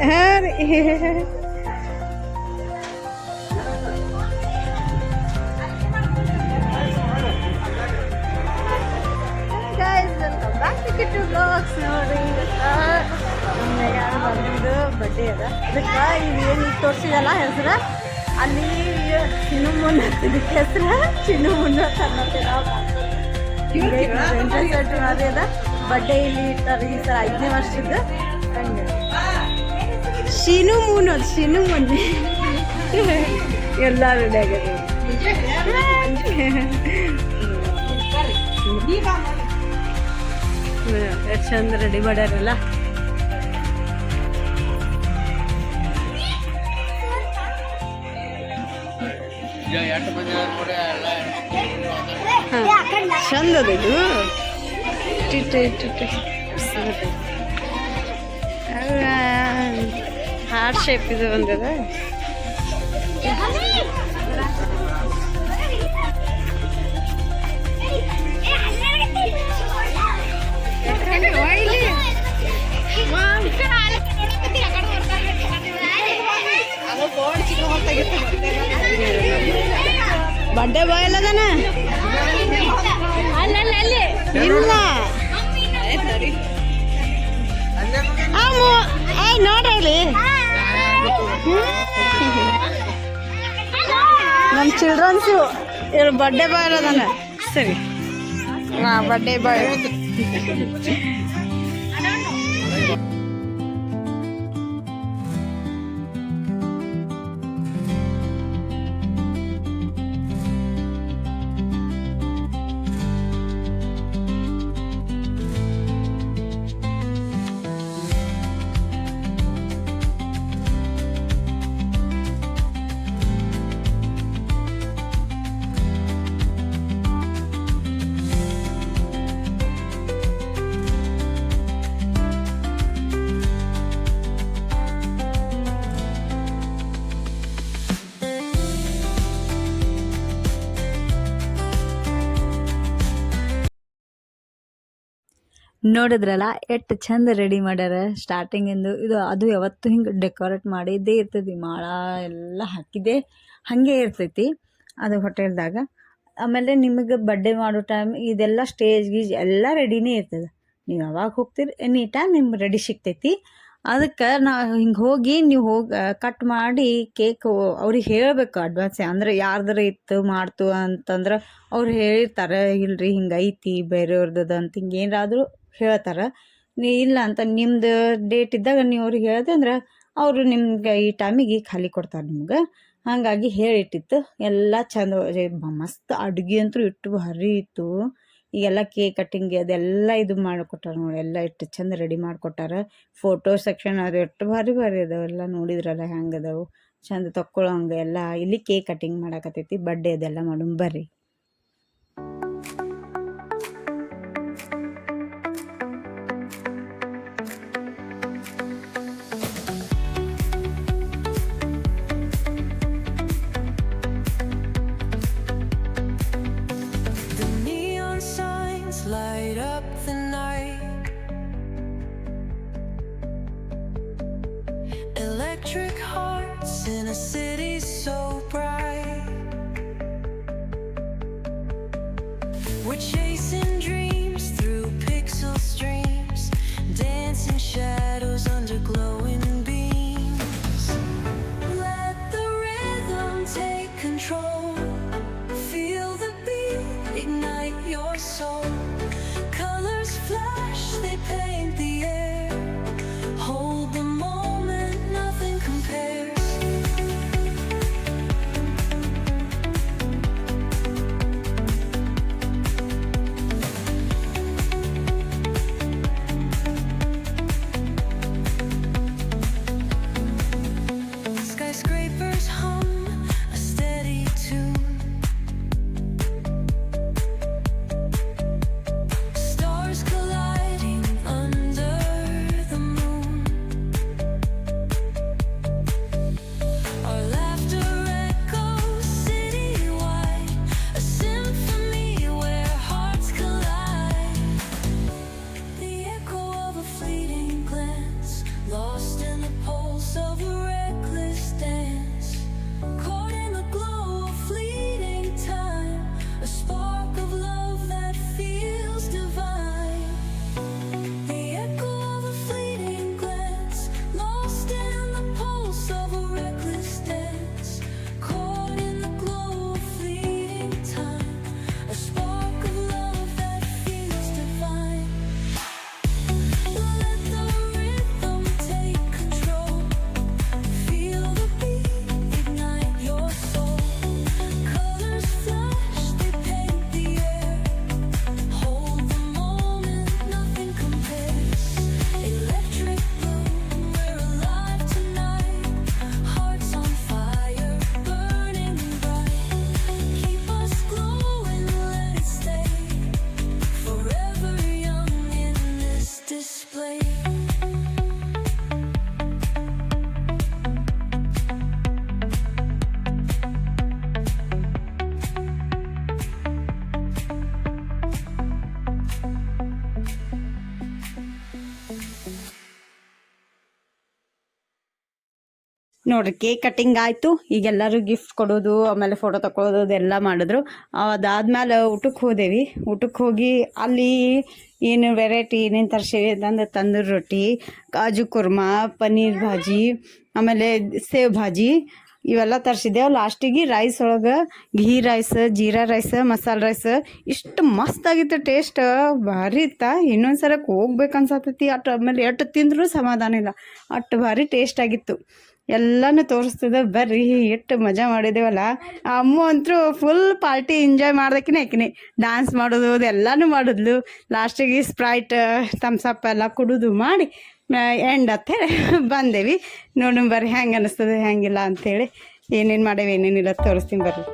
ಹಾಂ ರೀ ticket blogs ನೋಡಿ ಯಾರು ಬಂದಿದ್ದು ಬಡ್ಡೆ ಅದ ಅದಕ್ಕೆ ಏನು ತೋರಿಸಿದಲ್ಲ ಹೆಸರು ಅಲ್ಲಿ ಚಿನ್ನು ಮುನ್ನ ಇದಕ್ಕೆ ಹೆಸರು ಚಿನ್ನು ಮುನ್ನ ಅನ್ನೋದು ಅದೇ ಅದ ಬಡ್ಡೆ ಇಲ್ಲಿ ಇರ್ತಾರೆ ಈ ಸಲ 5ನೇ ವರ್ಷದ್ದು ಹಂಗೆ ಶಿನು ಮುನ್ ಅದು ಶಿನು ಮುನ್ ಎಲ್ಲ ರೆಡಿ ಆಗ್ಯದ ಎಷ್ಟು ಚಂದ ರೆಡಿ ಮಾಡ್ಯಾರಲ್ಲ ಚಂದ ಅದು ಇದು ಹಾರ್ಟ್ ಶೇಪ್ ಇದು ಒಂದದ ಬಡ್ಡೆ ಬಾಯ್ ಅಲ್ಲದನ ಇಲ್ಲ ನೋಡ್ರಿ ನಮ್ಮ ಚಿಲ್ಡ್ರನ್ಸು ಇವ್ರು ಬಡ್ಡೆ ಬಾಯ್ ಅಲ್ಲದನ ಸರಿ ಹಾಂ ಬಡ್ಡೆ ಬಾಯ್ ನೋಡಿದ್ರಲ್ಲ ಎಷ್ಟು ಚಂದ ರೆಡಿ ಮಾಡ್ಯಾರ ಸ್ಟಾರ್ಟಿಂಗಿಂದು ಇದು ಅದು ಯಾವತ್ತೂ ಹಿಂಗೆ ಡೆಕೋರೇಟ್ ಮಾಡಿದ್ದೇ ಇರ್ತೈತಿ ಮಾಳ ಎಲ್ಲ ಹಾಕಿದ್ದೆ ಹಾಗೆ ಇರ್ತೈತಿ ಅದು ಹೋಟೆಲ್ದಾಗ ಆಮೇಲೆ ನಿಮಗೆ ಬರ್ಡೇ ಮಾಡೋ ಟೈಮ್ ಇದೆಲ್ಲ ಸ್ಟೇಜ್ ಗೀಜ್ ಎಲ್ಲ ರೆಡಿನೇ ಇರ್ತದೆ ನೀವು ಯಾವಾಗ ಹೋಗ್ತೀರಿ ಎನಿ ಟೈಮ್ ನಿಮ್ಗೆ ರೆಡಿ ಸಿಗ್ತೈತಿ ಅದಕ್ಕೆ ನಾವು ಹಿಂಗೆ ಹೋಗಿ ನೀವು ಕಟ್ ಮಾಡಿ ಕೇಕ್ ಅವ್ರಿಗೆ ಹೇಳಬೇಕು ಅಡ್ವಾನ್ಸೇ ಅಂದರೆ ಯಾರ್ದಾರ ಇತ್ತು ಮಾಡ್ತು ಅಂತಂದ್ರೆ ಅವ್ರು ಹೇಳಿರ್ತಾರೆ ಇಲ್ರಿ ಹಿಂಗೆ ಐತಿ ಬೇರೆಯವ್ರದ್ದು ಅಂತ ಹಿಂಗೆ ಏನಾದರೂ ಹೇಳ್ತಾರೆ ಇಲ್ಲ ಅಂತ ನಿಮ್ದು ಡೇಟ್ ಇದ್ದಾಗ ನೀವು ಅವ್ರಿಗೆ ಹೇಳಿದೆ ಅಂದ್ರೆ ಅವರು ನಿಮ್ಗೆ ಈ ಟೈಮಿಗೆ ಖಾಲಿ ಕೊಡ್ತಾರೆ ನಿಮ್ಗೆ ಹಾಗಾಗಿ ಹೇಳಿಟ್ಟಿತ್ತು ಎಲ್ಲ ಚಂದ ಮಸ್ತ್ ಅಡುಗೆ ಅಂತೂ ಇಟ್ಟು ಭಾರಿ ಇತ್ತು ಈಗೆಲ್ಲ ಕೇಕ್ ಕಟ್ಟಿಂಗ್ ಅದೆಲ್ಲ ಇದು ಮಾಡಿಕೊಟ್ಟಾರ ನೋಡಿ ಎಲ್ಲ ಇಟ್ಟು ಚಂದ ರೆಡಿ ಮಾಡಿಕೊಟ್ಟಾರ ಫೋಟೋ ಸೆಕ್ಷನ್ ಅದು ಎಷ್ಟು ಭಾರಿ ಭಾರಿ ಅದಾವೆಲ್ಲ ನೋಡಿದ್ರಲ್ಲ ಹೆಂಗೆ ಅದಾವು ಚಂದ ತಕ್ಕೊಳ್ಳೋಂಗೆ ಎಲ್ಲ ಇಲ್ಲಿ ಕೇಕ್ ಕಟ್ಟಿಂಗ್ ಮಾಡಾಕತ್ತೈತಿ ಬರ್ಡೇ ಅದೆಲ್ಲ ಮಾಡೋಣ ಬರ್ರಿ light up the night. Electric hearts in a city so bright. We're chasing dreams through pixel streams, dancing shadows under glowing beams. Let the rhythm take control. Feel the beat, ignite your soul. Colors flash, they paint the air. Hold the moment, nothing compares. Skyscrapers hum a steady tune. ನೋಡಿರಿ cake cutting ಆಯಿತು. ಈಗ ಎಲ್ಲರೂ gift ಕೊಡೋದು ಆಮೇಲೆ photo ತಗೊಳ್ಳೋದು ಅದೆಲ್ಲ ಮಾಡಿದ್ರು. ಅದಾದ್ಮೇಲೆ ಊಟಕ್ಕೆ ಹೋದೇವಿ. ಊಟಕ್ಕೆ ಹೋಗಿ ಅಲ್ಲಿ ಏನು ವೆರೈಟಿ ಏನೇನು ತರಿಸೇವಿ ಅಂತಂದ್ರೆ ತಂದೂರಿ ರೊಟ್ಟಿ, ಕಾಜು ಕುರ್ಮಾ, ಪನ್ನೀರ್ ಭಾಜಿ, ಆಮೇಲೆ ಸೇವ್ ಭಾಜಿ ಇವೆಲ್ಲ ತರಿಸಿದ್ದೆವು. ಲಾಸ್ಟಿಗೆ ರೈಸ್ ಒಳಗೆ ಘೀ ರೈಸ್, ಜೀರಾ ರೈಸ್, ಮಸಾಲೆ ರೈಸ್ ಇಷ್ಟು ಮಸ್ತಾಗಿತ್ತು. ಟೇಸ್ಟ್ ಭಾರಿ ಇತ್ತ. ಇನ್ನೊಂದು ಸರಕ್ಕೆ ಹೋಗ್ಬೇಕು ಅನ್ಸತ್ತೈತಿ. ಆಮೇಲೆ ಎಷ್ಟು ತಿಂದರೂ ಸಮಾಧಾನ ಇಲ್ಲ, ಅಷ್ಟು ಭಾರಿ ಟೇಸ್ಟ್ ಆಗಿತ್ತು. ಎಲ್ಲನೂ ತೋರಿಸ್ತದೆ ಬರ್ರಿ. ಎಷ್ಟು ಮಜಾ ಮಾಡಿದ್ದೇವಲ್ಲ. ಅಮ್ಮ ಅಂತೂ ಫುಲ್ ಪಾರ್ಟಿ ಎಂಜಾಯ್ ಮಾಡ್ದಕ್ಕಿನೇ ಆಕಿನಿ ಡ್ಯಾನ್ಸ್ ಮಾಡೋದು ಅದೆಲ್ಲನೂ ಮಾಡಿದ್ಲು. ಲಾಸ್ಟಿಗೆ ಸ್ಪ್ರೈಟ್, ಥಮ್ಸಪ್ ಎಲ್ಲ ಕುಡಿದು ಮಾಡಿ ಎಂಡ್ ಅಂತೇಳಿ ಬಂದೇವಿ. ನೋಡೋಣ ಬರ್ರಿ ಹೆಂಗೆ ಅನ್ನಿಸ್ತದೆ ಹೆಂಗಿಲ್ಲ ಅಂಥೇಳಿ. ಏನೇನು ಮಾಡೇವಿ ಏನೇನಿಲ್ಲ ತೋರಿಸ್ತೀನಿ ಬರ್ರಿ.